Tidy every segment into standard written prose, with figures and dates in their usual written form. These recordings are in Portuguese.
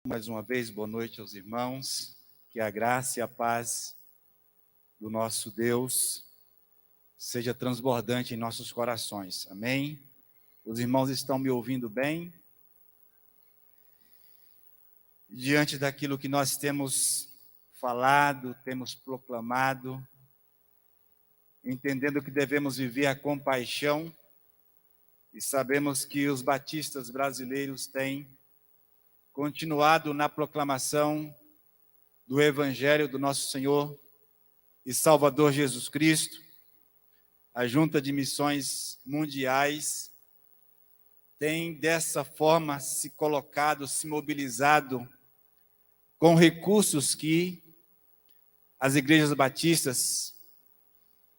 Mais uma vez, boa noite aos irmãos, que a graça e a paz do nosso Deus seja transbordante em nossos corações, amém? Os irmãos estão me ouvindo bem? Diante daquilo que nós temos falado, temos proclamado, entendendo que devemos viver a compaixão, e sabemos que os batistas brasileiros têm continuado na proclamação do Evangelho do nosso Senhor e Salvador Jesus Cristo. A Junta de Missões Mundiais tem dessa forma se colocado, se mobilizado com recursos que as igrejas batistas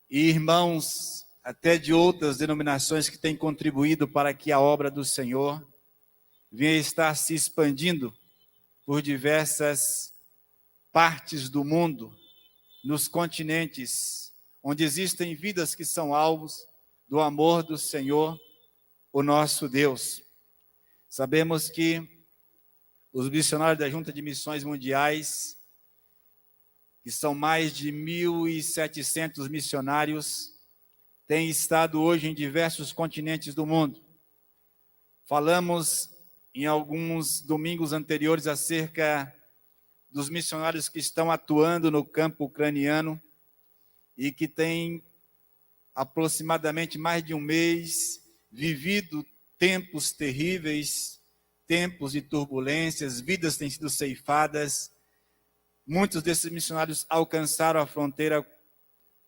e irmãos até de outras denominações que têm contribuído para que a obra do Senhor venha estar se expandindo por diversas partes do mundo, nos continentes, onde existem vidas que são alvos do amor do Senhor, o nosso Deus. Sabemos que os missionários da Junta de Missões Mundiais, que são mais de 1.700 missionários, têm estado hoje em diversos continentes do mundo. Falamos em alguns domingos anteriores acerca dos missionários que estão atuando no campo ucraniano e que têm aproximadamente mais de um mês vivido tempos terríveis, tempos de turbulências, vidas têm sido ceifadas. Muitos desses missionários alcançaram a fronteira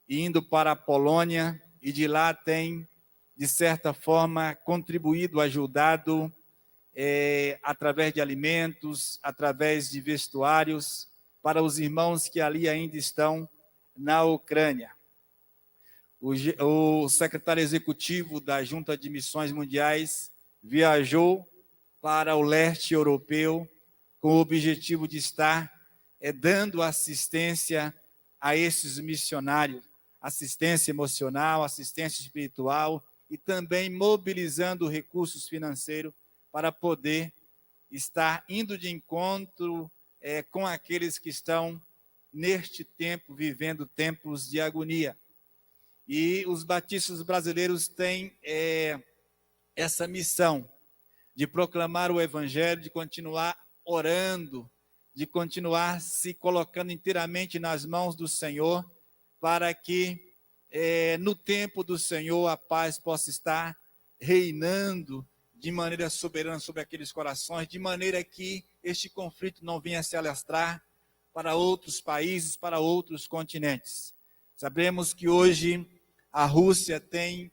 indo para a Polônia e de lá têm, de certa forma, contribuído, ajudado através de alimentos, através de vestuários, para os irmãos que ali ainda estão na Ucrânia. O secretário executivo da Junta de Missões Mundiais viajou para o leste europeu com o objetivo de estar dando assistência a esses missionários, assistência emocional, assistência espiritual e também mobilizando recursos financeiros para poder estar indo de encontro com aqueles que estão neste tempo vivendo tempos de agonia. E os batistas brasileiros têm essa missão de proclamar o Evangelho, de continuar orando, de continuar se colocando inteiramente nas mãos do Senhor, para que no tempo do Senhor a paz possa estar reinando de maneira soberana sobre aqueles corações, de maneira que este conflito não venha se alastrar para outros países, para outros continentes. Sabemos que hoje a Rússia tem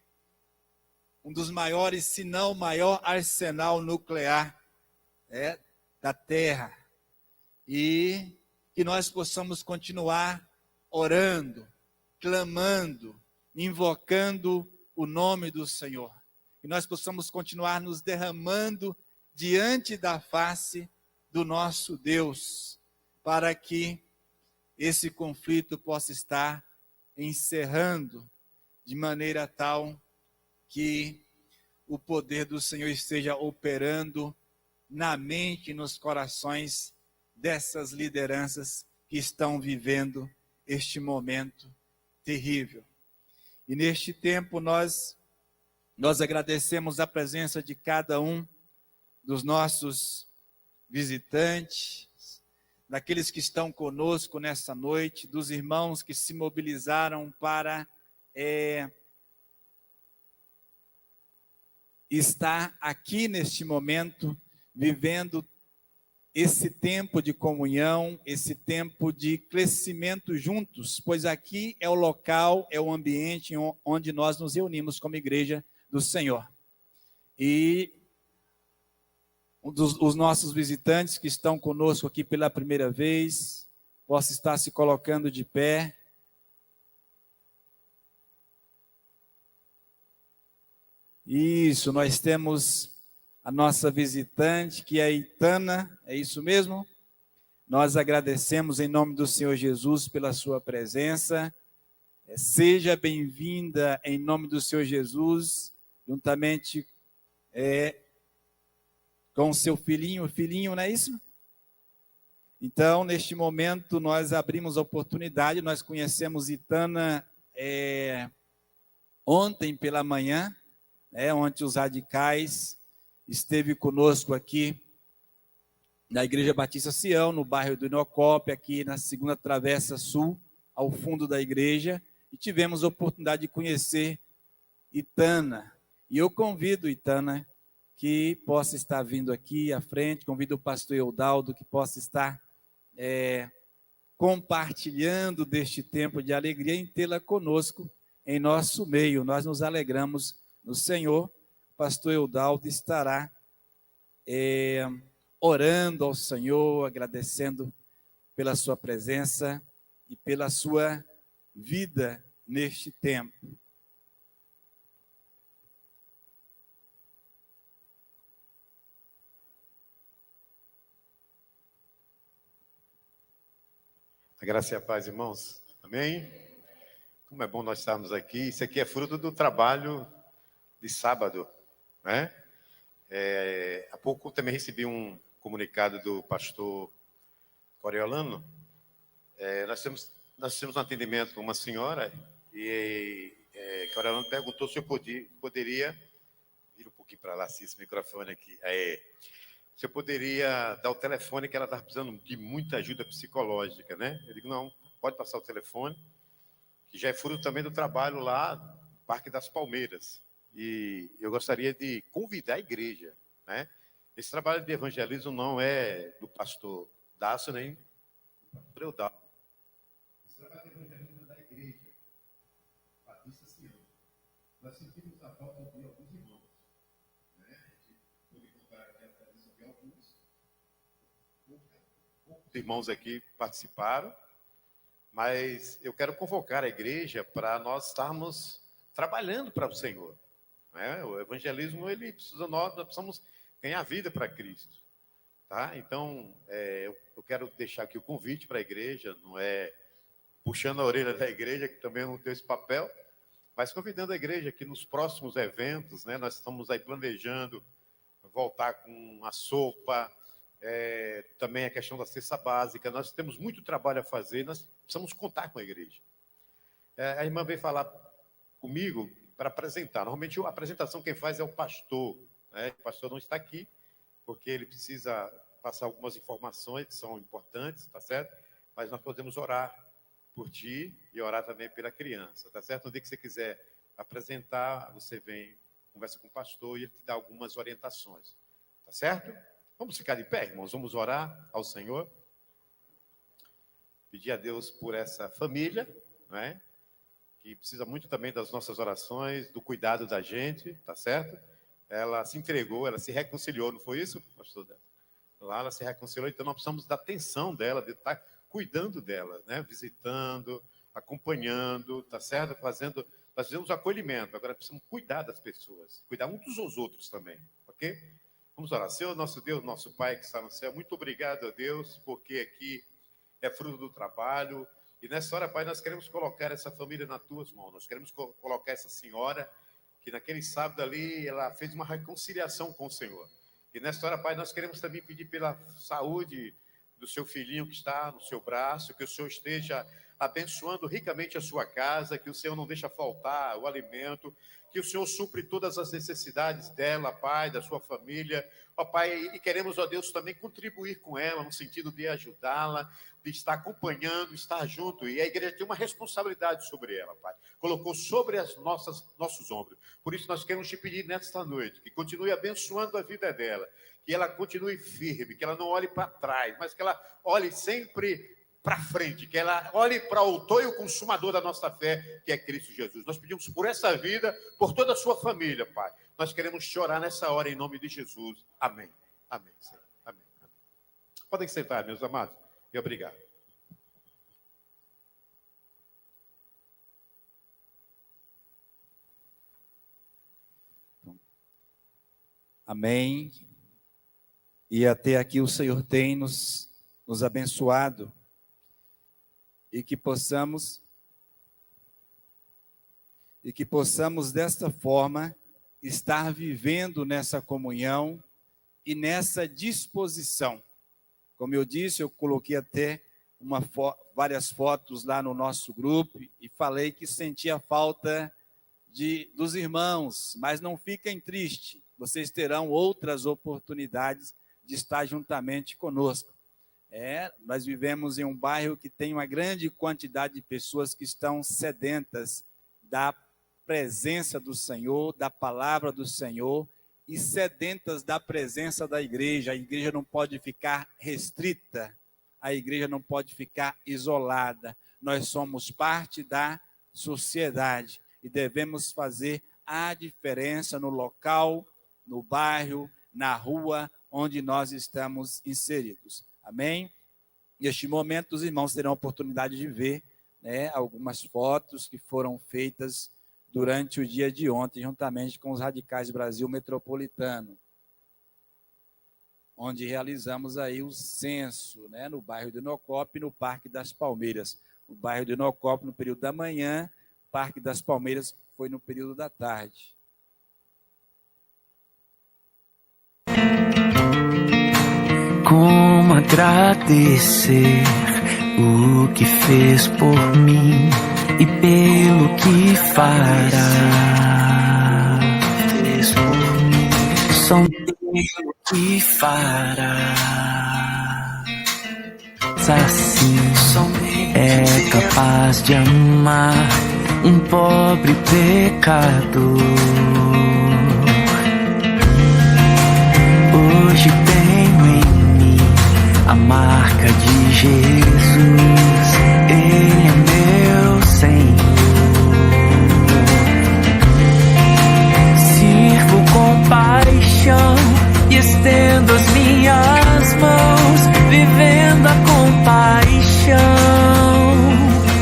um dos maiores, se não o maior arsenal nuclear da Terra. E que nós possamos continuar orando, clamando, invocando o nome do Senhor. Que nós possamos continuar nos derramando diante da face do nosso Deus, para que esse conflito possa estar encerrando de maneira tal que o poder do Senhor esteja operando na mente e nos corações dessas lideranças que estão vivendo este momento terrível. E neste tempo nós agradecemos a presença de cada um dos nossos visitantes, daqueles que estão conosco nessa noite, dos irmãos que se mobilizaram para estar aqui neste momento, vivendo esse tempo de comunhão, esse tempo de crescimento juntos, pois aqui é o local, é o ambiente onde nós nos reunimos como igreja do Senhor. E os nossos visitantes que estão conosco aqui pela primeira vez, possa estar se colocando de pé. Isso, nós temos a nossa visitante, que é a Itana, é isso mesmo? Nós agradecemos em nome do Senhor Jesus pela sua presença. Seja bem-vinda em nome do Senhor Jesus, juntamente com o seu filhinho, não é isso? Então, neste momento, nós abrimos a oportunidade, nós conhecemos Itana ontem pela manhã, onde os radicais esteve conosco aqui na Igreja Batista Sião, no bairro do Inocópio, aqui na segunda travessa sul, ao fundo da igreja, e tivemos a oportunidade de conhecer Itana. E eu convido Itana que possa estar vindo aqui à frente, convido o pastor Eudaldo que possa estar compartilhando deste tempo de alegria em tê-la conosco em nosso meio. Nós nos alegramos no Senhor. O pastor Eudaldo estará orando ao Senhor, agradecendo pela sua presença e pela sua vida neste tempo. A graça e a paz, irmãos. Amém? Como é bom nós estarmos aqui. Isso aqui é fruto do trabalho de sábado, né? Há pouco também recebi um comunicado do pastor Coriolano. Nós temos um atendimento com uma senhora e Coriolano perguntou se eu poderia... Vira um pouquinho para lá, esse microfone aqui. Se eu poderia dar o telefone, que ela estava precisando de muita ajuda psicológica, né? Eu digo, não, pode passar o telefone, que já é fruto também do trabalho lá no Parque das Palmeiras. E eu gostaria de convidar a igreja, né? Esse trabalho de evangelismo não é do pastor Dácio, nem do pastor Eudaldo. Esse trabalho de evangelismo é da igreja Batista Sião. Nós sentimos a falta de alguns irmãos. Poucos irmãos aqui participaram, mas eu quero convocar a igreja para nós estarmos trabalhando para o Senhor. Né? O evangelismo, nós precisamos ganhar vida para Cristo. Tá? Então, eu quero deixar aqui o convite para a igreja, não é puxando a orelha da igreja, que também não tem esse papel, mas convidando a igreja que nos próximos eventos, né, nós estamos aí planejando voltar com a sopa, também a questão da cesta básica. Nós temos muito trabalho a fazer, nós precisamos contar com a igreja. A irmã veio falar comigo para apresentar. Normalmente a apresentação quem faz é o pastor. Né? O pastor não está aqui, porque ele precisa passar algumas informações que são importantes, tá certo? Mas nós podemos orar por ti e orar também pela criança, tá certo? No dia que você quiser apresentar, você vem, conversa com o pastor e ele te dá algumas orientações, tá certo? Vamos ficar de pé, irmãos, vamos orar ao Senhor. Pedir a Deus por essa família, não é? Que precisa muito também das nossas orações, do cuidado da gente, tá certo? Ela se entregou, ela se reconciliou, não foi isso, pastor? Lá ela se reconciliou, então nós precisamos da atenção dela, de estar cuidando dela, né? Visitando, acompanhando, tá certo? Nós fizemos acolhimento, agora precisamos cuidar das pessoas, cuidar uns dos outros também, ok? Vamos orar. Senhor, nosso Deus, nosso Pai que está no céu, muito obrigado a Deus, porque aqui é fruto do trabalho, e nessa hora, Pai, nós queremos colocar essa família nas tuas mãos, nós queremos colocar essa senhora, que naquele sábado ali, ela fez uma reconciliação com o Senhor. E nessa hora, Pai, nós queremos também pedir pela saúde do seu filhinho que está no seu braço, que o Senhor esteja abençoando ricamente a sua casa, que o Senhor não deixa faltar o alimento, que o Senhor supre todas as necessidades dela, Pai, da sua família. Ó Pai, e queremos, ó Deus, também contribuir com ela, no sentido de ajudá-la, de estar acompanhando, estar junto. E a igreja tem uma responsabilidade sobre ela, Pai. Colocou sobre nossos ombros. Por isso nós queremos te pedir nesta noite, que continue abençoando a vida dela, que ela continue firme, que ela não olhe para trás, mas que ela olhe sempre para frente, que ela olhe para o autor e o consumador da nossa fé, que é Cristo Jesus. Nós pedimos por essa vida, por toda a sua família, Pai. Nós queremos chorar nessa hora em nome de Jesus. Amém. Amém, Senhor. Amém. Amém. Podem sentar, meus amados, e obrigado. Amém. E até aqui o Senhor tem nos abençoado. E que possamos desta forma estar vivendo nessa comunhão e nessa disposição Como eu disse, eu coloquei até várias fotos lá no nosso grupo e falei que sentia falta dos irmãos, mas não fiquem tristes, vocês terão outras oportunidades de estar juntamente conosco. Nós vivemos em um bairro que tem uma grande quantidade de pessoas que estão sedentas da presença do Senhor, da palavra do Senhor, e sedentas da presença da igreja. A igreja não pode ficar restrita, a igreja não pode ficar isolada. Nós somos parte da sociedade e devemos fazer a diferença no local, no bairro, na rua onde nós estamos inseridos. Amém? Neste momento, os irmãos terão a oportunidade de ver, algumas fotos que foram feitas durante o dia de ontem, juntamente com os Radicais Brasil Metropolitano, onde realizamos aí o censo, no bairro do Inocop e no Parque das Palmeiras. No bairro do Inocop, no período da manhã, Parque das Palmeiras foi no período da tarde. Como agradecer o que fez por mim e pelo que fará. Fez por mim, só pelo que fará. Assim é capaz de amar um pobre pecador. Hoje tenho em mim a marca de Jesus, Ele é meu Senhor. Sirvo com paixão e estendo as minhas mãos, vivendo a compaixão.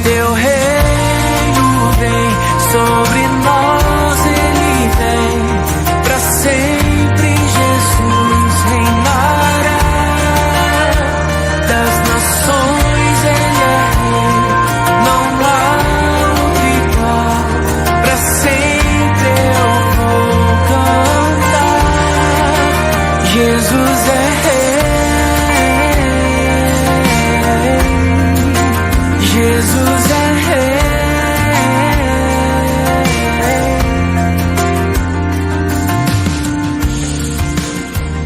Teu reino vem sobre nós, Ele vem para sempre em Jesus reinará. Das nações Ele é rei, não há outro igual. Para sempre eu vou cantar. Jesus é rei, Jesus é rei.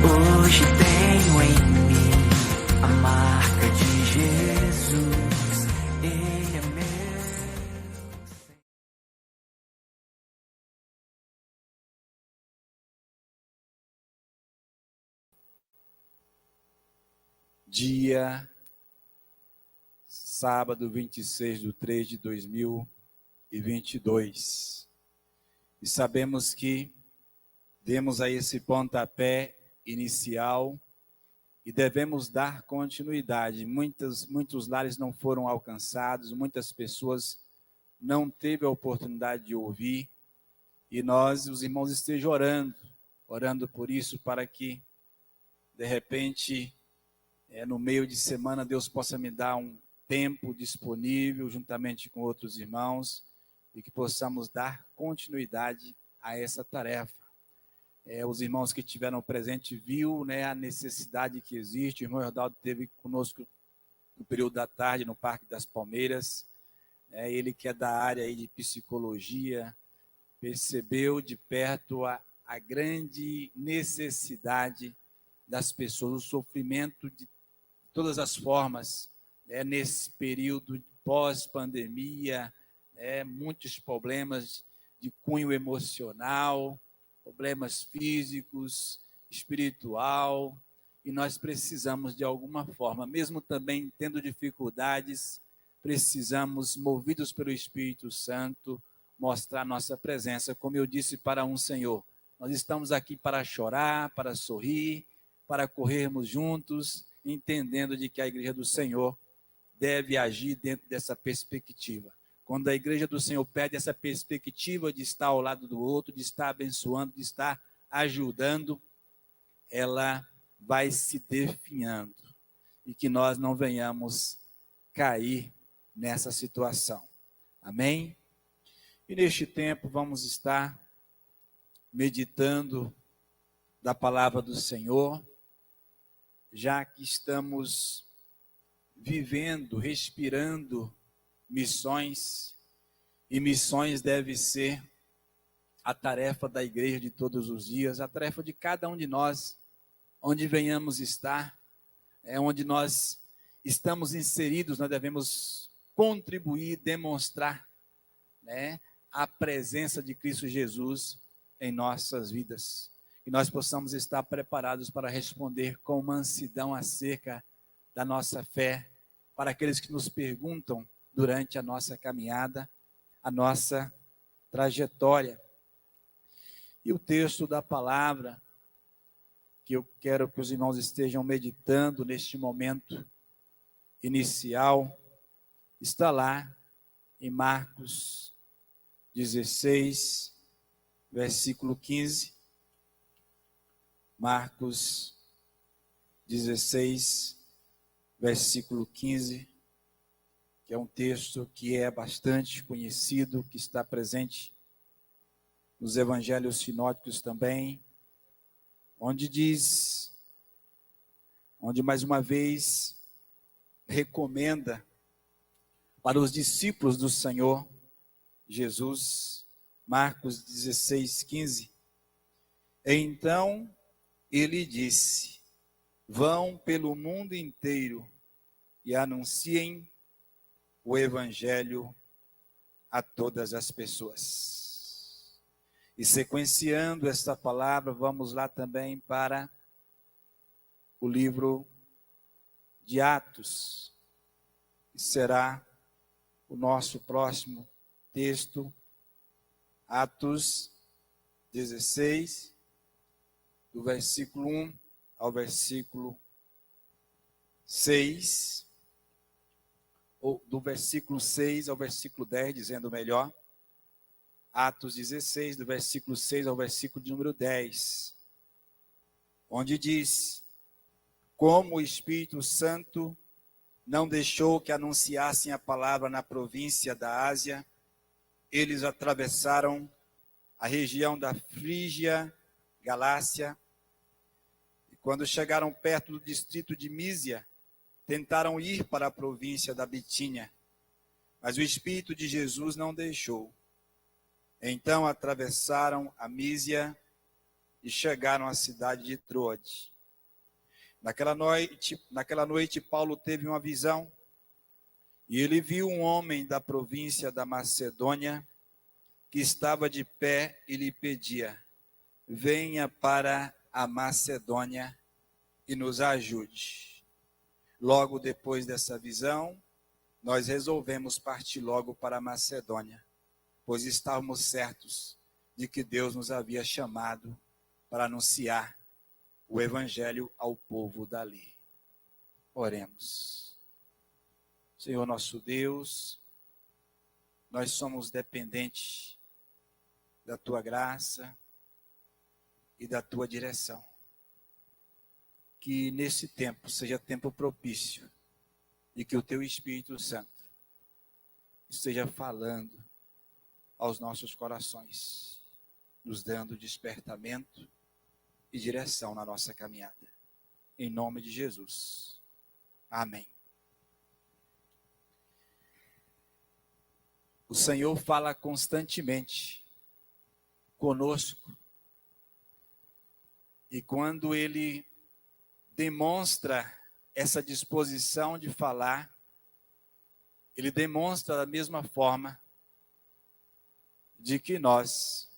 Hoje tenho em mim a marca de Jesus, Ele é meu. Dia sábado 26/3/2022. E sabemos que demos a esse pontapé inicial e devemos dar continuidade. Muitos lares não foram alcançados, muitas pessoas não teve a oportunidade de ouvir, e nós, os irmãos, estejam orando por isso, para que, de repente, no meio de semana, Deus possa me dar um tempo disponível, juntamente com outros irmãos, e que possamos dar continuidade a essa tarefa. Os irmãos que estiveram presentes viu, a necessidade que existe. O irmão Herdaldo esteve conosco no período da tarde, no Parque das Palmeiras. Ele que é da área aí de psicologia, percebeu de perto a grande necessidade das pessoas, o sofrimento de todas as formas, nesse período pós-pandemia, muitos problemas de cunho emocional, problemas físicos, espiritual, e nós precisamos de alguma forma, mesmo também tendo dificuldades, precisamos, movidos pelo Espírito Santo, mostrar nossa presença. Como eu disse para um senhor, nós estamos aqui para chorar, para sorrir, para corrermos juntos, entendendo de que a igreja do Senhor deve agir dentro dessa perspectiva. Quando a igreja do Senhor pede essa perspectiva de estar ao lado do outro, de estar abençoando, de estar ajudando, ela vai se definhando, e que nós não venhamos cair nessa situação. Amém? E neste tempo vamos estar meditando da palavra do Senhor, já que estamos vivendo, respirando missões, e missões deve ser a tarefa da igreja de todos os dias, a tarefa de cada um de nós, onde venhamos estar, onde nós estamos inseridos, nós devemos contribuir, demonstrar, né, a presença de Cristo Jesus em nossas vidas. Que nós possamos estar preparados para responder com mansidão acerca da nossa fé, para aqueles que nos perguntam durante a nossa caminhada, a nossa trajetória. E o texto da palavra, que eu quero que os irmãos estejam meditando neste momento inicial, está lá em Marcos 16, versículo 15. Marcos 16, versículo 15, que é um texto que é bastante conhecido, que está presente nos evangelhos sinóticos também, onde mais uma vez recomenda para os discípulos do Senhor Jesus, Marcos 16, 15. Então ele disse: vão pelo mundo inteiro e anunciem o evangelho a todas as pessoas. E sequenciando esta palavra, vamos lá também para o livro de Atos, que será o nosso próximo texto, Atos 16, do versículo 1 ao versículo 6, ou do versículo 6 ao versículo 10, dizendo melhor, Atos 16, do versículo 6 ao versículo de número 10, onde diz: como o Espírito Santo não deixou que anunciassem a palavra na província da Ásia, eles atravessaram a região da Frígia, Galácia, e quando chegaram perto do distrito de Mísia, tentaram ir para a província da Bitínia, mas o Espírito de Jesus não deixou. Então atravessaram a Mísia e chegaram à cidade de Troade. Naquela noite, Paulo teve uma visão, e ele viu um homem da província da Macedônia, que estava de pé e lhe pedia: venha para a Macedônia e nos ajude. Logo depois dessa visão, nós resolvemos partir logo para a Macedônia, pois estávamos certos de que Deus nos havia chamado para anunciar o evangelho ao povo dali. Oremos. Senhor nosso Deus, nós somos dependentes da tua graça e da tua direção. Que nesse tempo seja tempo propício e que o teu Espírito Santo esteja falando aos nossos corações, nos dando despertamento e direção na nossa caminhada. Em nome de Jesus. Amém. O Senhor fala constantemente conosco, e quando Ele demonstra essa disposição de falar, Ele demonstra da mesma forma de que nós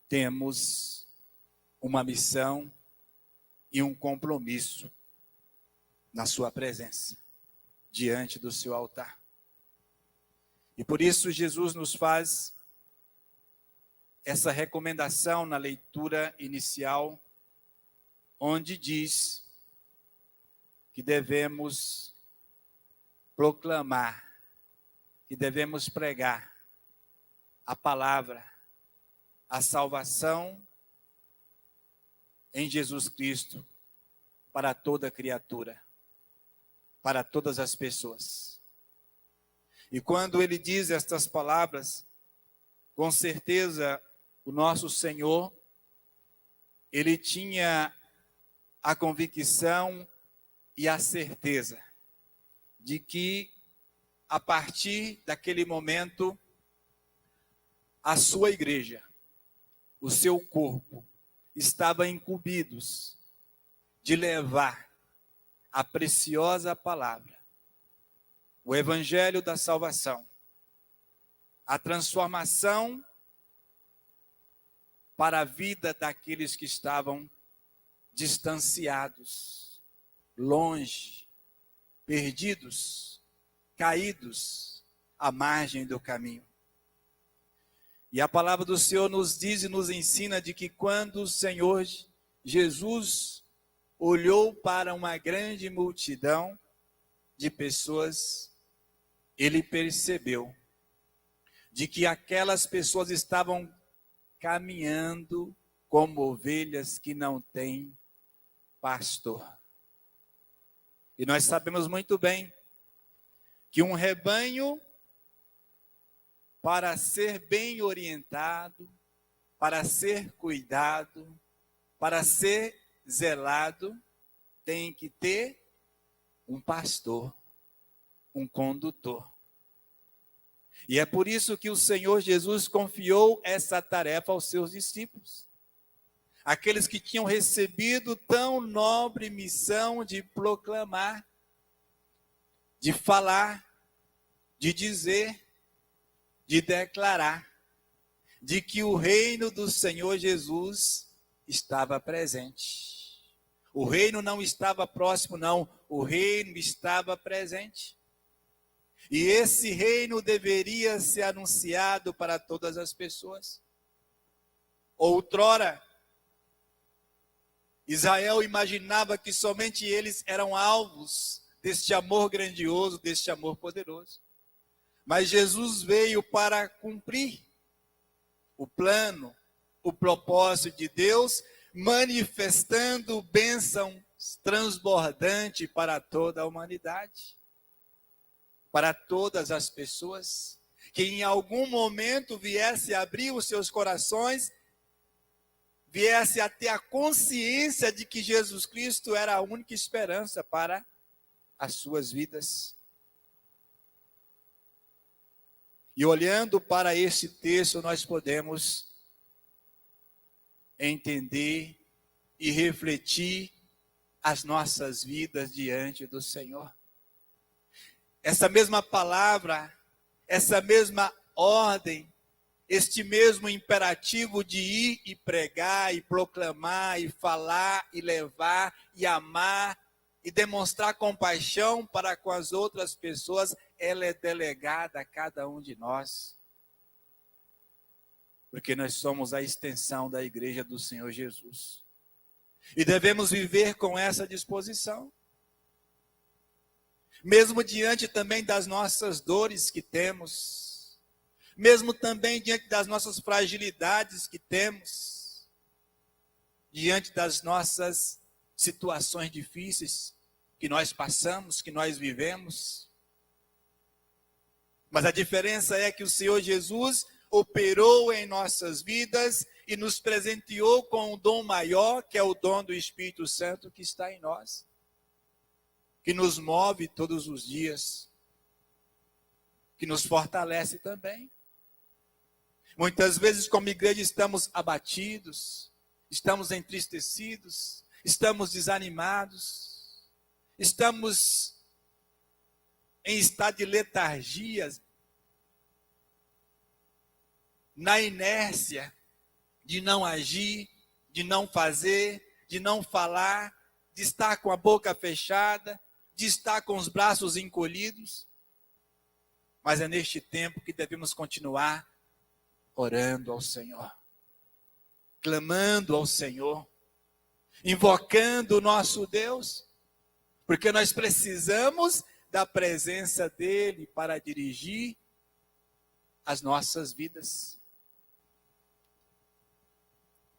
temos uma missão e um compromisso na sua presença, diante do seu altar. E por isso Jesus nos faz essa recomendação na leitura inicial, onde diz que devemos proclamar, que devemos pregar a palavra, a salvação em Jesus Cristo para toda criatura, para todas as pessoas. E quando ele diz estas palavras, com certeza o nosso Senhor, ele tinha a convicção e a certeza de que, a partir daquele momento, a sua igreja, o seu corpo, estava incumbidos de levar a preciosa palavra, o evangelho da salvação, a transformação para a vida daqueles que estavam distanciados, longe, perdidos, caídos à margem do caminho. E a palavra do Senhor nos diz e nos ensina de que quando o Senhor Jesus olhou para uma grande multidão de pessoas, ele percebeu de que aquelas pessoas estavam caminhando como ovelhas que não têm pastor. E nós sabemos muito bem que um rebanho, para ser bem orientado, para ser cuidado, para ser zelado, tem que ter um pastor, um condutor. E é por isso que o Senhor Jesus confiou essa tarefa aos seus discípulos. Aqueles que tinham recebido tão nobre missão de proclamar, de falar, de dizer, de declarar, de que o reino do Senhor Jesus estava presente. O reino não estava próximo, não. O reino estava presente. E esse reino deveria ser anunciado para todas as pessoas. Outrora, Israel imaginava que somente eles eram alvos deste amor grandioso, deste amor poderoso. Mas Jesus veio para cumprir o plano, o propósito de Deus, manifestando bênção transbordante para toda a humanidade, para todas as pessoas, que em algum momento viesse a abrir os seus corações, viesse a ter a consciência de que Jesus Cristo era a única esperança para as suas vidas. E olhando para esse texto, nós podemos entender e refletir as nossas vidas diante do Senhor. Essa mesma palavra, essa mesma ordem, este mesmo imperativo de ir e pregar, e proclamar, e falar, e levar, e amar, e demonstrar compaixão para com as outras pessoas, ela é delegada a cada um de nós. Porque nós somos a extensão da igreja do Senhor Jesus. E devemos viver com essa disposição. Mesmo diante também das nossas dores que temos, mesmo também diante das nossas fragilidades que temos, diante das nossas situações difíceis que nós passamos, que nós vivemos. Mas a diferença é que o Senhor Jesus operou em nossas vidas e nos presenteou com um dom maior, que é o dom do Espírito Santo que está em nós, que nos move todos os dias, que nos fortalece também. Muitas vezes, como igreja, estamos abatidos, estamos entristecidos, estamos desanimados, estamos em estado de letargia, na inércia de não agir, de não fazer, de não falar, de estar com a boca fechada, de estar com os braços encolhidos. Mas é neste tempo que devemos continuar orando ao Senhor, clamando ao Senhor, invocando o nosso Deus, porque nós precisamos da presença dEle para dirigir as nossas vidas.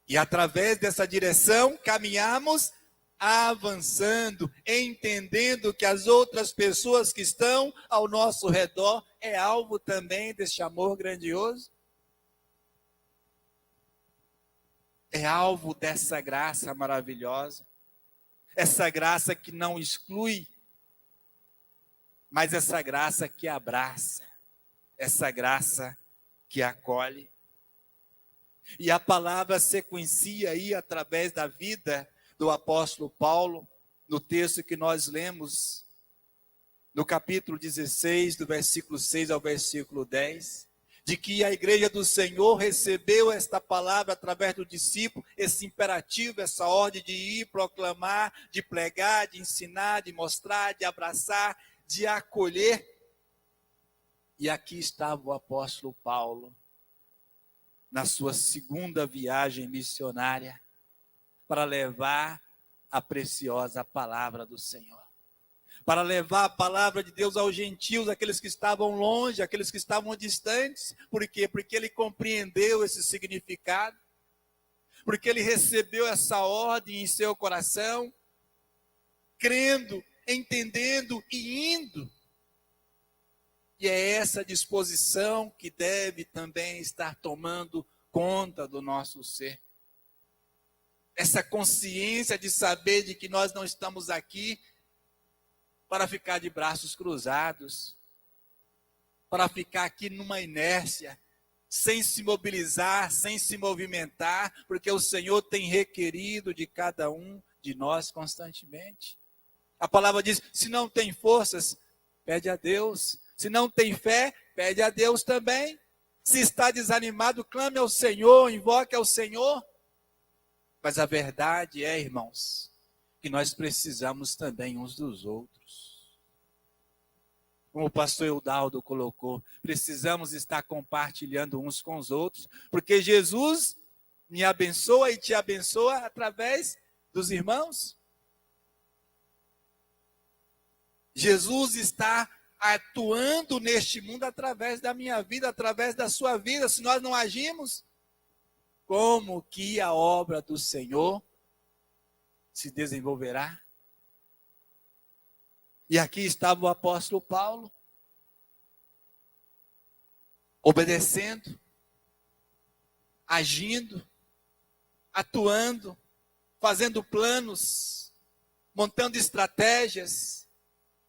E através dessa direção, caminhamos avançando, entendendo que as outras pessoas que estão ao nosso redor é alvo também deste amor grandioso. É alvo dessa graça maravilhosa. essa graça que não exclui, mas essa graça que abraça, essa graça que acolhe. E a palavra sequencia aí através da vida do apóstolo Paulo, no texto que nós lemos, no capítulo 16, do versículo 6 ao versículo 10, de que a igreja do Senhor recebeu esta palavra através do discípulo, esse imperativo, essa ordem de ir, proclamar, de pregar, de ensinar, de mostrar, de abraçar, de acolher. E aqui estava o apóstolo Paulo, na sua segunda viagem missionária, para levar a preciosa palavra do Senhor. Para levar a palavra de Deus aos gentios, aqueles que estavam longe, aqueles que estavam distantes. Por quê? Porque ele compreendeu esse significado. Porque ele recebeu essa ordem em seu coração, crendo, entendendo e indo. E é essa disposição que deve também estar tomando conta do nosso ser. Essa consciência de saber de que nós não estamos aqui para ficar de braços cruzados, para ficar aqui numa inércia, sem se mobilizar, sem se movimentar, porque o Senhor tem requerido de cada um de nós constantemente. A palavra diz, se não tem forças, pede a Deus. Se não tem fé, pede a Deus também. Se está desanimado, clame ao Senhor, invoque ao Senhor. Mas a verdade é, irmãos, que nós precisamos também uns dos outros. Como o pastor Eudaldo colocou, precisamos estar compartilhando uns com os outros, porque Jesus me abençoa e te abençoa através dos irmãos. Jesus está atuando neste mundo através da minha vida, através da sua vida. Se nós não agimos, como que a obra do Senhor se desenvolverá? E aqui estava o apóstolo Paulo, obedecendo, agindo, atuando, fazendo planos, montando estratégias,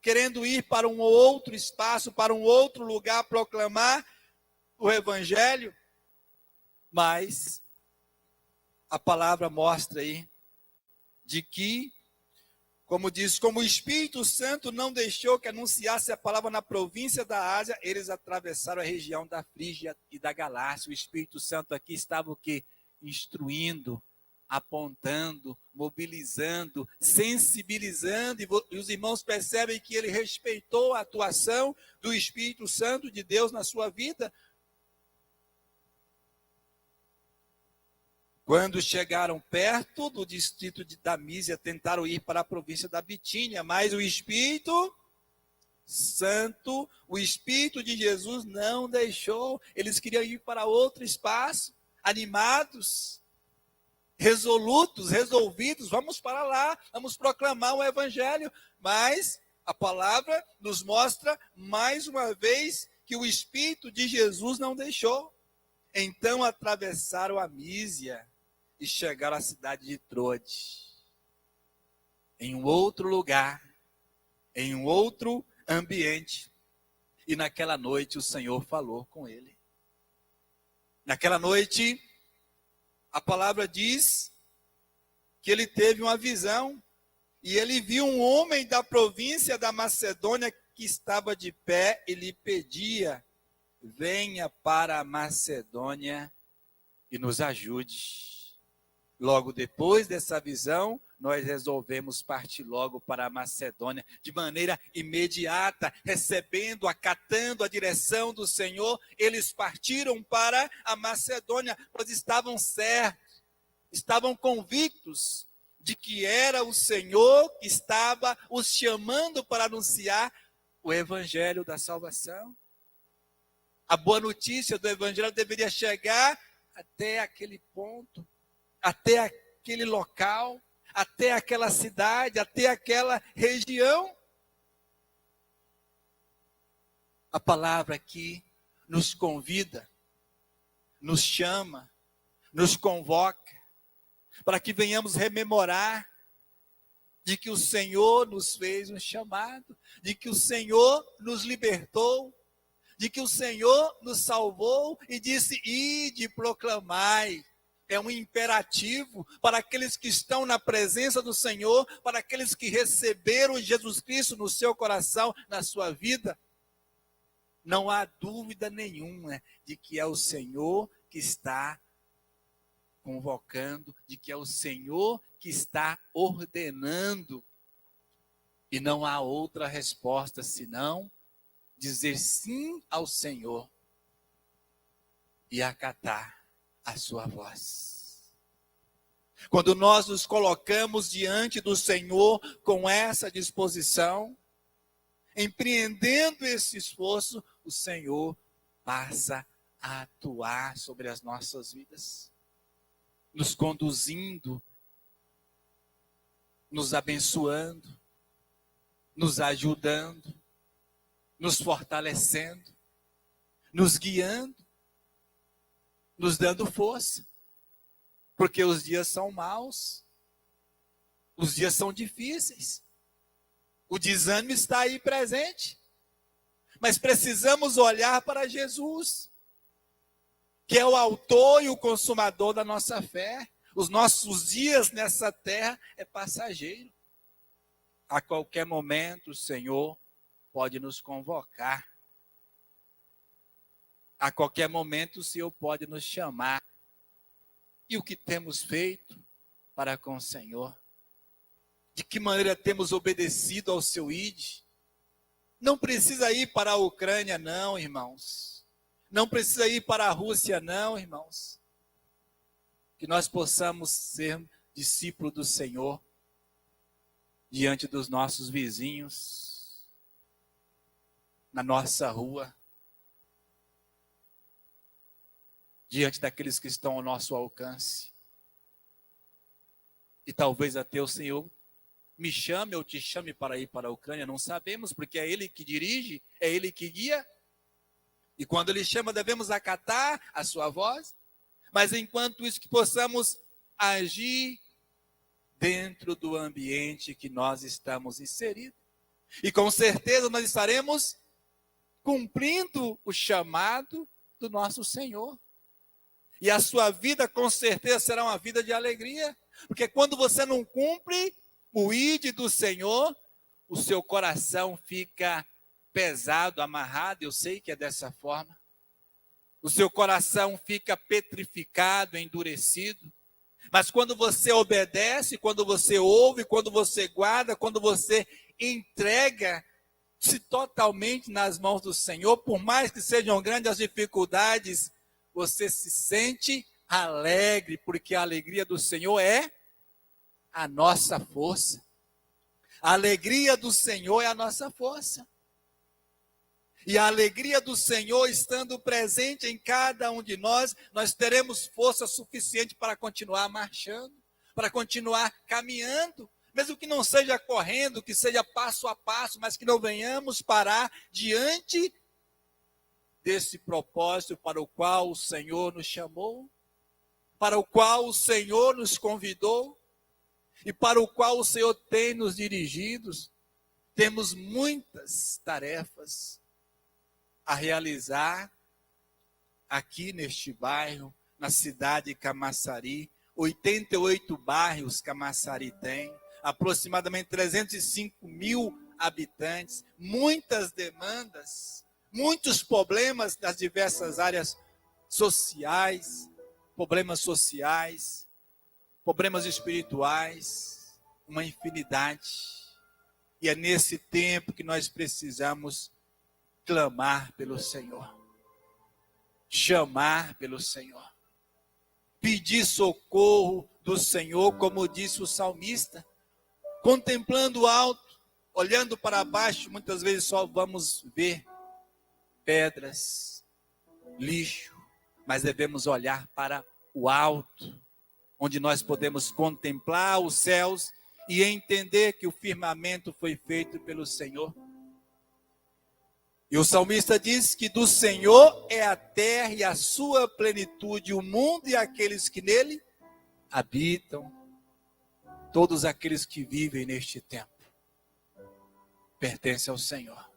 querendo ir para um outro espaço, para um outro lugar, proclamar o evangelho. Mas a palavra mostra aí de que, como diz, como o Espírito Santo não deixou que anunciasse a palavra na província da Ásia, eles atravessaram a região da Frígia e da Galácia. O Espírito Santo aqui estava o quê? Instruindo, apontando, mobilizando, sensibilizando, e os irmãos percebem que ele respeitou a atuação do Espírito Santo de Deus na sua vida. Quando chegaram perto do distrito da Mísia, tentaram ir para a província da Bitínia, mas o Espírito Santo, o Espírito de Jesus não deixou. Eles queriam ir para outro espaço, animados, resolutos, resolvidos, vamos para lá, vamos proclamar o evangelho. Mas a palavra nos mostra mais uma vez que o Espírito de Jesus não deixou. Então atravessaram a Mísia e chegaram à cidade de Troade, em um outro lugar, em um outro ambiente. E naquela noite o Senhor falou com ele. Naquela noite, a palavra diz que ele teve uma visão e ele viu um homem da província da Macedônia que estava de pé e lhe pedia: venha para a Macedônia e nos ajude. Logo depois dessa visão, nós resolvemos partir logo para a Macedônia, de maneira imediata, recebendo, acatando a direção do Senhor. Eles partiram para a Macedônia, pois estavam certos, estavam convictos de que era o Senhor que estava os chamando para anunciar o evangelho da salvação. A boa notícia do evangelho deveria chegar até aquele ponto, até aquele local, até aquela cidade, até aquela região. A palavra aqui nos convida, nos chama, nos convoca, para que venhamos rememorar de que o Senhor nos fez um chamado, de que o Senhor nos libertou, de que o Senhor nos salvou e disse: ide e proclamai. É um imperativo para aqueles que estão na presença do Senhor, para aqueles que receberam Jesus Cristo no seu coração, na sua vida. Não há dúvida nenhuma de que é o Senhor que está convocando, de que é o Senhor que está ordenando. E não há outra resposta senão dizer sim ao Senhor e acatar a sua voz. Quando nós nos colocamos diante do Senhor com essa disposição, empreendendo esse esforço, o Senhor passa a atuar sobre as nossas vidas, nos conduzindo, nos abençoando, nos ajudando, nos fortalecendo, nos guiando, nos dando força, porque os dias são maus, os dias são difíceis, o desânimo está aí presente, mas precisamos olhar para Jesus, que é o autor e o consumador da nossa fé. Os nossos dias nessa terra é passageiro. A qualquer momento o Senhor pode nos convocar. A qualquer momento o Senhor pode nos chamar. E o que temos feito para com o Senhor? De que maneira temos obedecido ao seu ID? Não precisa ir para a Ucrânia, não, irmãos. Não precisa ir para a Rússia, não, irmãos. Que nós possamos ser discípulos do Senhor diante dos nossos vizinhos, na nossa rua, diante daqueles que estão ao nosso alcance. E talvez até o Senhor me chame ou te chame para ir para a Ucrânia, não sabemos, porque é Ele que dirige, é Ele que guia. E quando Ele chama, devemos acatar a sua voz. Mas enquanto isso, que possamos agir dentro do ambiente que nós estamos inseridos. E com certeza nós estaremos cumprindo o chamado do nosso Senhor. E a sua vida com certeza será uma vida de alegria. Porque quando você não cumpre o ID do Senhor, o seu coração fica pesado, amarrado. Eu sei que é dessa forma. O seu coração fica petrificado, endurecido. Mas quando você obedece, quando você ouve, quando você guarda, quando você entrega-se totalmente nas mãos do Senhor, por mais que sejam grandes as dificuldades, você se sente alegre, porque a alegria do Senhor é a nossa força. A alegria do Senhor é a nossa força. E a alegria do Senhor estando presente em cada um de nós, nós teremos força suficiente para continuar marchando, para continuar caminhando, mesmo que não seja correndo, que seja passo a passo, mas que não venhamos parar diante desse propósito para o qual o Senhor nos chamou, para o qual o Senhor nos convidou e para o qual o Senhor tem nos dirigido. Temos muitas tarefas a realizar aqui neste bairro, na cidade de Camaçari. 88 bairros Camaçari tem, aproximadamente 305 mil habitantes, muitas demandas, muitos problemas nas diversas áreas sociais, problemas espirituais, uma infinidade. E é nesse tempo que nós precisamos clamar pelo Senhor, chamar pelo Senhor, pedir socorro do Senhor, como disse o salmista, contemplando o alto, olhando para baixo, muitas vezes só vamos ver pedras, lixo, mas devemos olhar para o alto, onde nós podemos contemplar os céus e entender que o firmamento foi feito pelo Senhor. E o salmista diz que do Senhor é a terra e a sua plenitude, o mundo e aqueles que nele habitam. Todos aqueles que vivem neste tempo pertencem ao Senhor.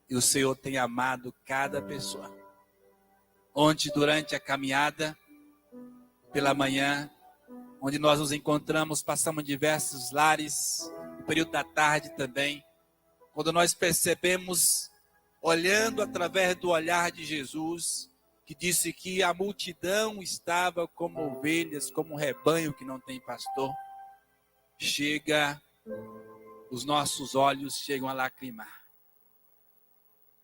E o Senhor tem amado cada pessoa. Onde durante a caminhada, pela manhã, onde nós nos encontramos, passamos diversos lares, no período da tarde também, quando nós percebemos, olhando através do olhar de Jesus, que disse que a multidão estava como ovelhas, como um rebanho que não tem pastor, os nossos olhos chegam a lacrimar,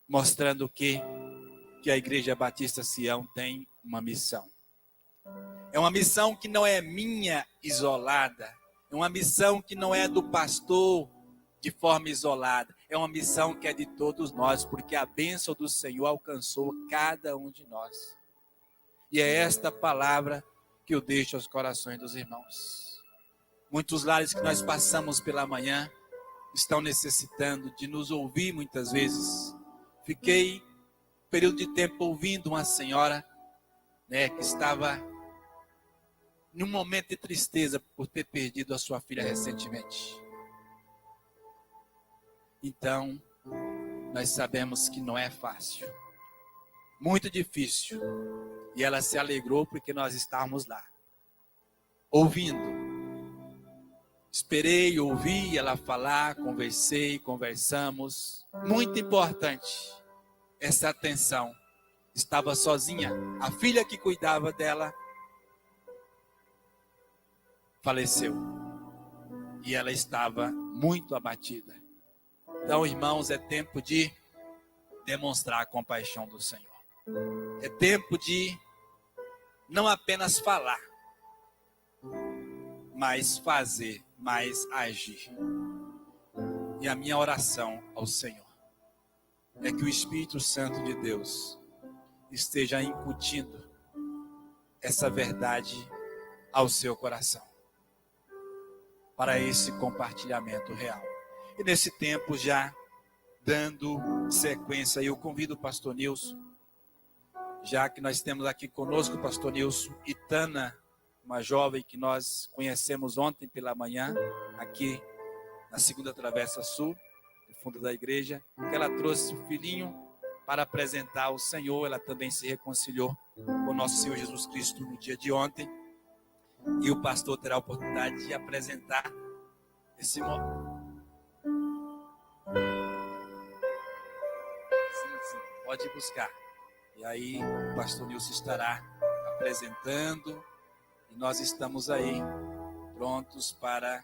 mostrando que a Igreja Batista Sião tem uma missão. É uma missão que não é minha isolada, é uma missão que não é do pastor de forma isolada, é uma missão que é de todos nós, porque a bênção do Senhor alcançou cada um de nós. E é esta palavra que eu deixo aos corações dos irmãos. Muitos lares que nós passamos pela manhã estão necessitando de nos ouvir muitas vezes. Fiquei um período de tempo ouvindo uma senhora, que estava num momento de tristeza por ter perdido a sua filha recentemente. Então, nós sabemos que não é fácil, muito difícil. E ela se alegrou porque nós estávamos lá, ouvindo. Esperei, ouvi ela falar, conversamos. Muito importante, essa atenção. Estava sozinha. A filha que cuidava dela faleceu. E ela estava muito abatida. Então, irmãos, é tempo de demonstrar a compaixão do Senhor. É tempo de não apenas falar, mas fazer, mas agir. E a minha oração ao Senhor é que o Espírito Santo de Deus esteja incutindo essa verdade ao seu coração, para esse compartilhamento real. E nesse tempo, já dando sequência, eu convido o pastor Nilson, já que nós temos aqui conosco o pastor Nilson e Tana, uma jovem que nós conhecemos ontem pela manhã, aqui na segunda travessa sul, no fundo da igreja, que ela trouxe o filhinho para apresentar ao Senhor. Ela também se reconciliou com o nosso Senhor Jesus Cristo no dia de ontem, e o pastor terá a oportunidade de apresentar esse momento. Sim, pode buscar. E aí o pastor Nilson estará apresentando, e nós estamos aí prontos para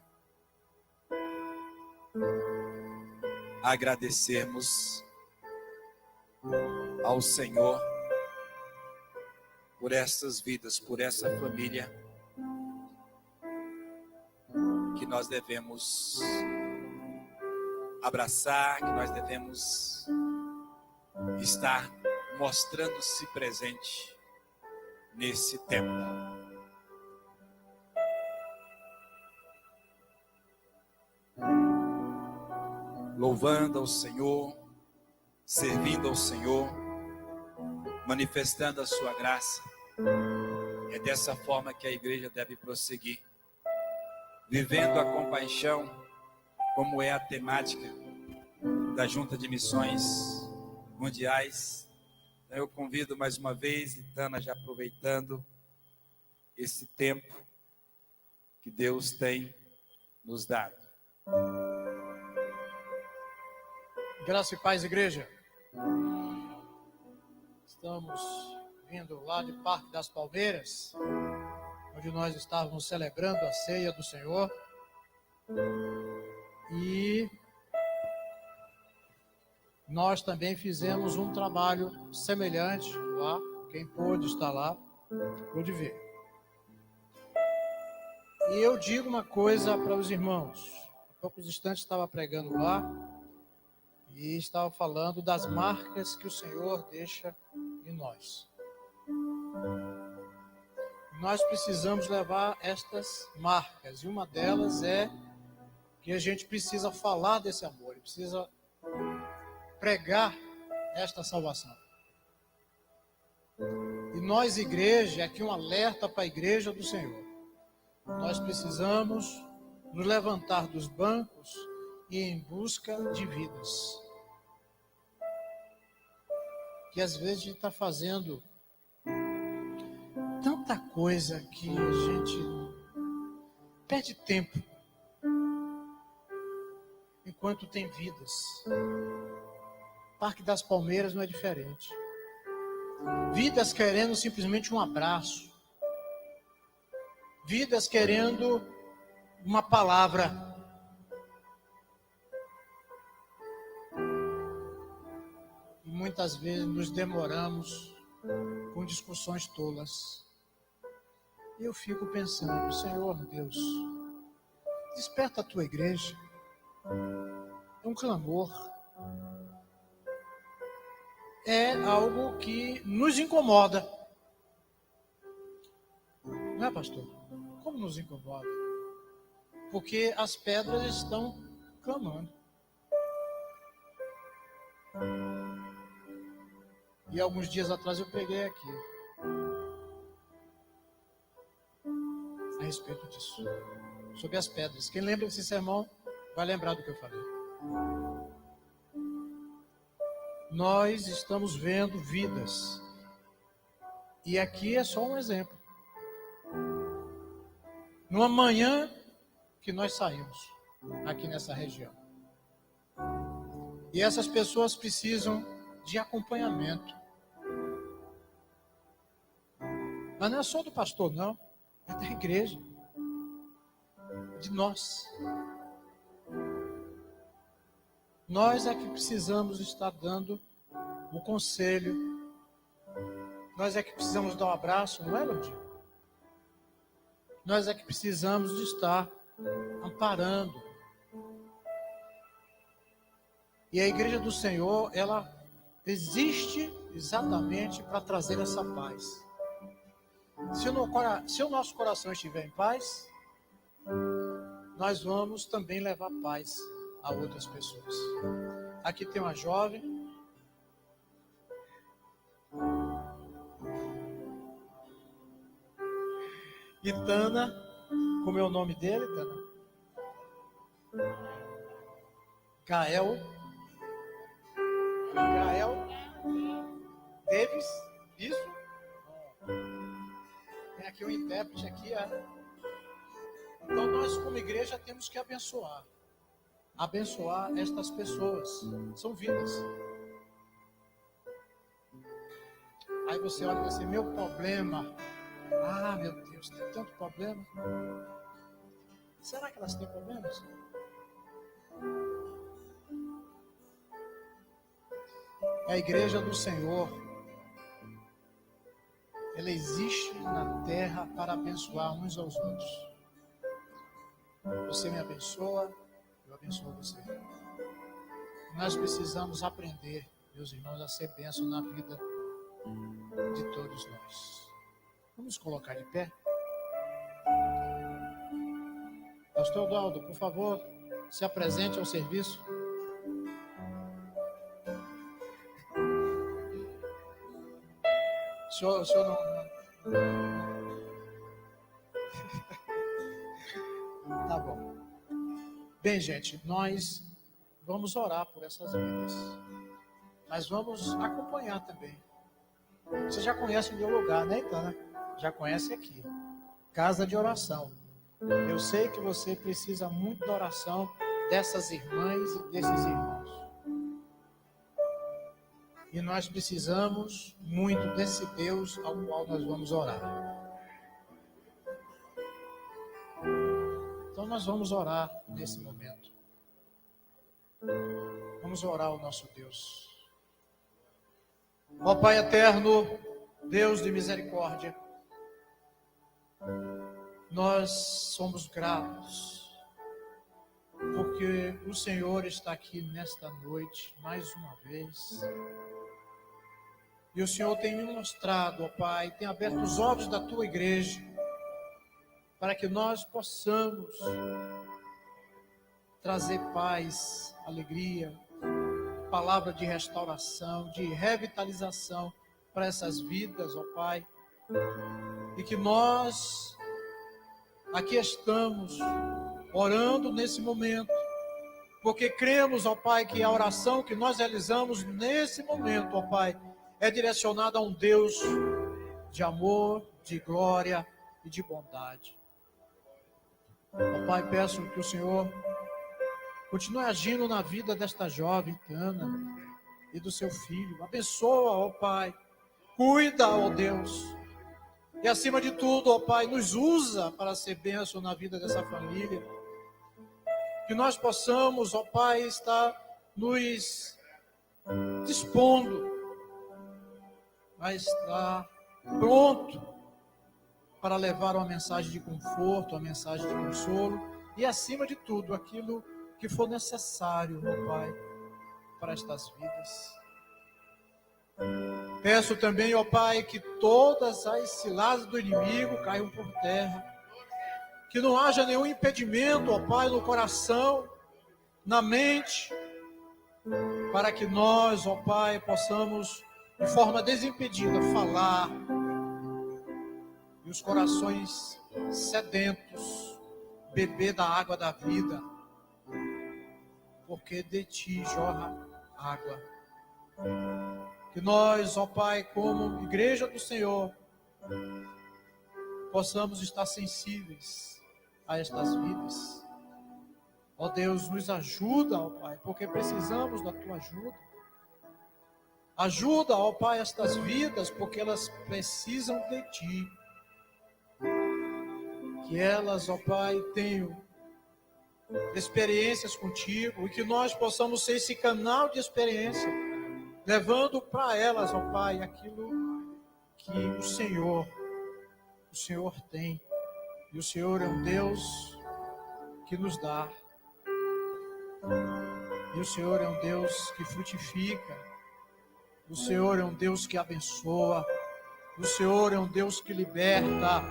agradecermos ao Senhor por essas vidas, por essa família que nós devemos abraçar, que nós devemos estar mostrando-se presente nesse tempo. Louvando ao Senhor, servindo ao Senhor, manifestando a sua graça. É dessa forma que a igreja deve prosseguir, vivendo a compaixão, como é a temática da Junta de Missões Mundiais. Então eu convido mais uma vez, e Tana já aproveitando esse tempo que Deus tem nos dado. Graça e paz, igreja. Estamos vindo lá de Parque das Palmeiras, onde nós estávamos celebrando a ceia do Senhor. E nós também fizemos um trabalho semelhante lá. Quem pôde estar lá, pôde ver. E eu digo uma coisa para os irmãos. Há poucos instantes estava pregando lá e estava falando das marcas que o Senhor deixa em nós. Nós precisamos levar estas marcas, e uma delas é que a gente precisa falar desse amor, precisa pregar esta salvação. E nós, igreja, aqui um alerta para a igreja do Senhor. Nós precisamos nos levantar dos bancos e ir em busca de vidas. Que às vezes a gente está fazendo tanta coisa que a gente perde tempo, enquanto tem vidas. Parque das Palmeiras não é diferente. Vidas querendo simplesmente um abraço. Vidas querendo uma palavra. E muitas vezes nos demoramos com discussões tolas. E eu fico pensando, Senhor Deus, desperta a tua igreja. É um clamor. É algo que nos incomoda. Não é, pastor? Como nos incomoda? Porque as pedras estão clamando. E alguns dias atrás eu preguei aqui a respeito disso, sobre as pedras. Quem lembra desse sermão vai lembrar do que eu falei. Nós estamos vendo vidas. E aqui é só um exemplo. Numa manhã que nós saímos aqui nessa região. E essas pessoas precisam de acompanhamento. Mas não é só do pastor, não. É da igreja. De nós. Nós é que precisamos estar dando o conselho. Nós é que precisamos dar um abraço, não é, Lordinho? Nós é que precisamos de estar amparando. E a igreja do Senhor, ela existe exatamente para trazer essa paz. Se o nosso coração estiver em paz, nós vamos também levar paz a outras pessoas. Aqui tem uma jovem. E Tana, como é o nome dele, Tana? Gael Davis, isso? Tem aqui um intérprete aqui, Então nós como igreja temos que abençoar estas pessoas, são vidas. Aí você olha e diz assim, meu problema, meu Deus, tem tanto problema. Será que elas têm problemas? A igreja do Senhor, ela existe na terra para abençoar uns aos outros. Você me abençoa, eu abençoo você. Nós precisamos aprender, meus irmãos, a ser bênção na vida de todos nós. Vamos colocar de pé? Pastor Daldo, por favor, se apresente ao serviço. O senhor não... Tá bom. Bem, gente, nós vamos orar por essas vidas. Mas vamos acompanhar também. Você já conhece o meu lugar, né, Itana? Já conhece aqui. Casa de oração. Eu sei que você precisa muito da oração dessas irmãs e desses irmãos. E nós precisamos muito desse Deus ao qual nós vamos orar. Então nós vamos orar nesse momento. Vamos orar ao nosso Deus. Ó Pai eterno, Deus de misericórdia, nós somos gratos, porque o Senhor está aqui nesta noite, mais uma vez. E o Senhor tem me mostrado, ó Pai, tem aberto os olhos da Tua igreja, para que nós possamos trazer paz, alegria, palavra de restauração, de revitalização para essas vidas, ó Pai. E que nós aqui estamos orando nesse momento, porque cremos, ó Pai, que a oração que nós realizamos nesse momento, ó Pai, é direcionada a um Deus de amor, de glória e de bondade. Ó Pai, peço que o Senhor continue agindo na vida desta jovem Tana e do seu filho. Abençoa, ó Pai. Cuida, ó Deus. E acima de tudo, ó Pai, nos usa para ser bênção na vida dessa família. Que nós possamos, ó Pai, estar nos dispondo a estar pronto para levar uma mensagem de conforto, uma mensagem de consolo e, acima de tudo, aquilo que for necessário, ó Pai, para estas vidas. Peço também, ó Pai, que todas as ciladas do inimigo caiam por terra. Que não haja nenhum impedimento, ó Pai, no coração, na mente, para que nós, ó Pai, possamos, de forma desimpedida, falar. E os corações sedentos, beber da água da vida, porque de Ti jorra água. Que nós, ó Pai, como igreja do Senhor, possamos estar sensíveis a estas vidas. Ó Deus, nos ajuda, ó Pai, porque precisamos da Tua ajuda. Ajuda, ó Pai, estas vidas, porque elas precisam de Ti. Que elas, ó Pai, tenham experiências contigo e que nós possamos ser esse canal de experiência, levando para elas, ó Pai, aquilo que o Senhor tem. E o Senhor é um Deus que nos dá. E o Senhor é um Deus que frutifica. O Senhor é um Deus que abençoa. O Senhor é um Deus que liberta.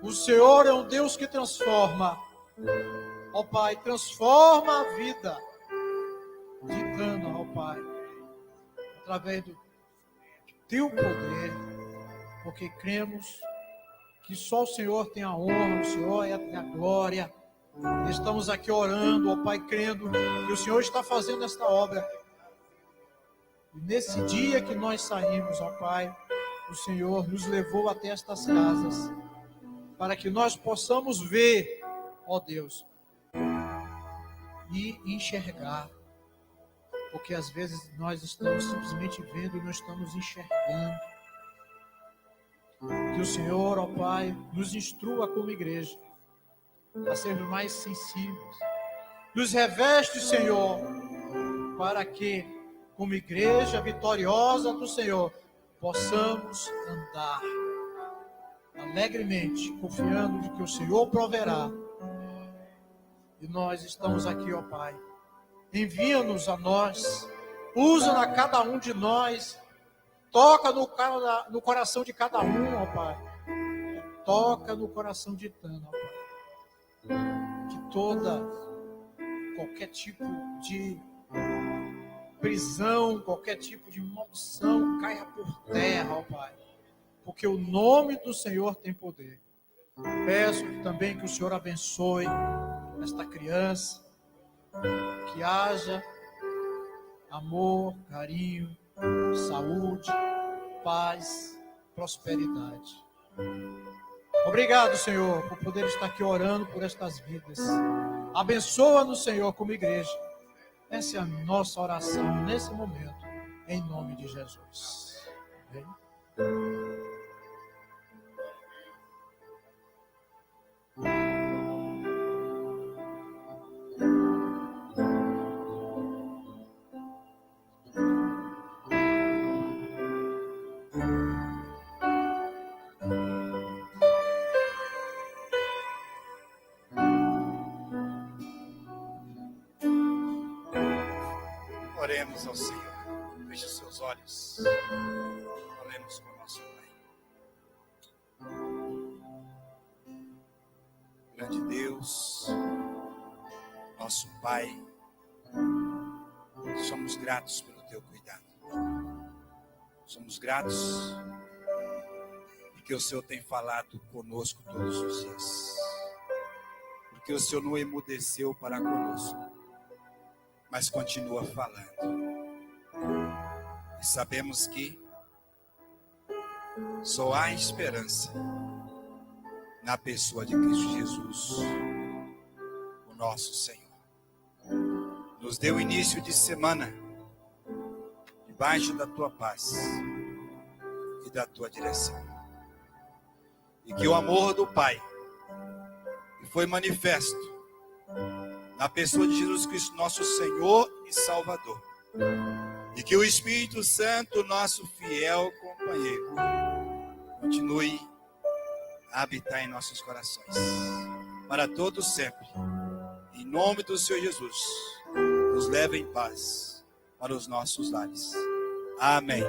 O Senhor é um Deus que transforma. Ó Pai, transforma a vida de Tana, ó Pai, através do Teu poder, porque cremos que só o Senhor tem a honra, o Senhor tem a glória. Estamos aqui orando, ó Pai, crendo que o Senhor está fazendo esta obra. E nesse dia que nós saímos, ó Pai, o Senhor nos levou até estas casas, para que nós possamos ver, ó Deus, e enxergar. Porque às vezes nós estamos simplesmente vendo e não estamos enxergando. Que o Senhor, ó Pai, nos instrua como igreja a sermos mais sensíveis. Nos reveste, Senhor, para que, como igreja vitoriosa do Senhor, possamos andar alegremente, confiando de que o Senhor proverá. E nós estamos aqui, ó Pai. Envia-nos a nós, usa a cada um de nós, toca no coração de cada um, ó Pai. Toca no coração de Tana, ó Pai. Que qualquer tipo de prisão, qualquer tipo de maldição caia por terra, ó Pai. Porque o nome do Senhor tem poder. Peço também que o Senhor abençoe esta criança, que haja amor, carinho, saúde, paz, prosperidade. Obrigado, Senhor, por poder estar aqui orando por estas vidas. Abençoa-nos, Senhor, como igreja. Essa é a nossa oração nesse momento, em nome de Jesus. Amém. Oremos ao Senhor. Feche seus olhos. Falemos com o nosso Pai. Grande Deus, nosso Pai, somos gratos pelo Teu cuidado. Somos gratos porque o Senhor tem falado conosco todos os dias. porque o Senhor não emudeceu para conosco, mas continua falando. E sabemos que só há esperança na pessoa de Cristo Jesus, o nosso Senhor. Nos dê o início de semana debaixo da tua paz e da tua direção. E que o amor do Pai, que foi manifesto na pessoa de Jesus Cristo, nosso Senhor e Salvador, e que o Espírito Santo, nosso fiel companheiro, continue a habitar em nossos corações, para todos sempre. Em nome do Senhor Jesus, nos leve em paz para os nossos lares. Amém.